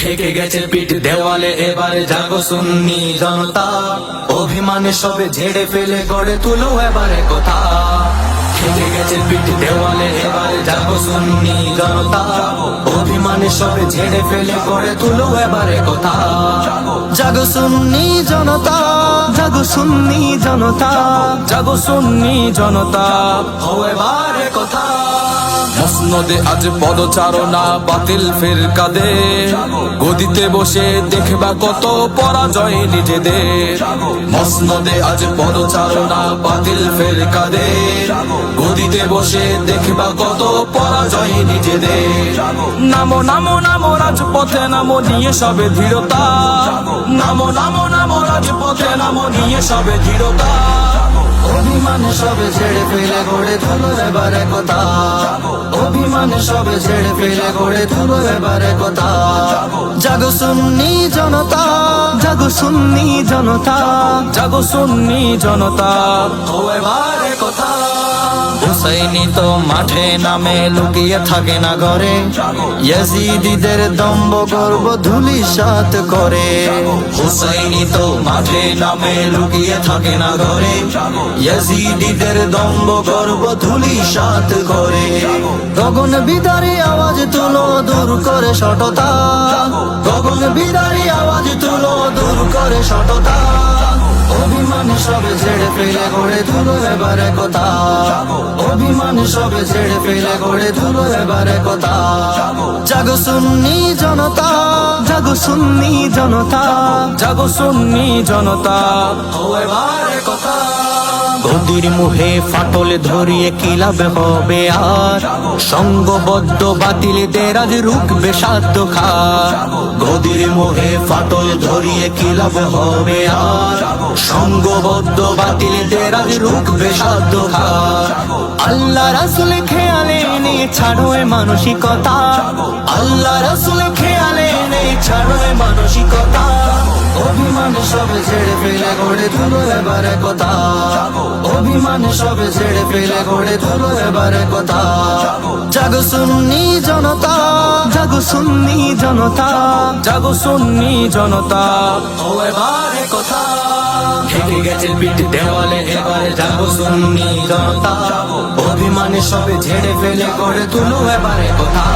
ঠেকে গেছে পিঠ দেওয়ালে, এবারে জাগো সুন্নি জনতা। অভিমানে সবে ঝেড়ে ফেলে গড়ে তুলো এবারে কথা। ঠেকে গেছে পিঠ দেওয়ালে, এবারে জাগো সুন্নি জনতা। অভিমানে সবে ঝেড়ে ফেলে গড়ে তুলো এবারে কথা। জাগো সুন্নি জনতা, জাগো সুন্নি জনতা, জাগো সুন্নি জনতা, ও এবারে কথা। মসনদে আজ পদচারণা বাতিল ফিরকাদের, গদিতে বসে দেখবা কত পরাজয় নিজেদের। মসনদে আজ পদচারণা বাতিল ফিরকাদের, গদিতে বসে দেখবা কত পরাজয় নিজেদের। নামো নামো নামো রাজপথে, নামো নিয়ে সবে দৃঢ়তা। নামো নামো নামো রাজপথে, নামো নিয়ে সবে দৃঢ়তা। অভিমান সবে ছেড়ে ফেলে গড়ে তুলো এবারে কথা। অভিমান সবে ছেড়ে ফেলে গড়ে তুলো এবারে কথা। জাগো সুন্নি জনতা, জাগো সুন্নি জনতা, জাগো সুন্নি জনতা, ও এবারে কথা। হুসাইনি তো মাঠে নামে, লুকিয়ে থাকে না ঘরে। ইয়াজিদিদের দম্ভ গর্ব ধূলিসাৎ করে। হুসাইনি তো মাঠে নামে, লুকিয়ে থাকে না ঘরে। ইয়াজিদিদের দম্ভ গর্ব ধূলিসাৎ করে। গগন বিদারী আওয়াজ তুলো, দূর করে সটতা। গগন বিদারী আওয়াজ তুলো, দূর করে সটতা। অভিমান সবে ছেড়ে ফেলে গড়ে তুলো এবারে কথা। অভিমান সবে ছেড়ে ফেলে গড়ে তুলো এবারে কথা। জাগো সুন্নি জনতা, জাগো সুন্নি জনতা, জাগো সুন্নি জনতা, ও এবারে কথা। গদির মুহে ফাটল ধরিয়ে কি লাভ হবে আর, সঙ্গবদ্ধ বাতিলদের আজ রুখবে সাধ্য খার। গদির মোহে ফাটল ধরিয়ে কি লাভ হবে আর, সঙ্গবদ্ধ বাতিলদের আজ রুখবে সাধ্য খার। আল্লাহ রাসূল খেয়ালে নিয়ে ছাড়ো এ মানসিকতা। আল্লাহ রাসূল খেয়ালে নেই ছাড়ো এ মানসিকতা। অভিমান সবে ছেড়ে ফেলে গড়ে তুলো এবারে কথা। অভিমান সবে ছেড়ে ফেলে গড়ে তুলো এবারে কথা। জাগো সুন্নি জনতা, জাগো সুন্নি জনতা, জাগো সুন্নি জনতা, ও এবারে কথা। ঠেকে গেছে পিঠ দেওয়ালে, এবারে জাগো সুন্নি জনতা। অভিমানে সবে ঝেড়ে ফেলে গড়ে তুলো এবারে কথা।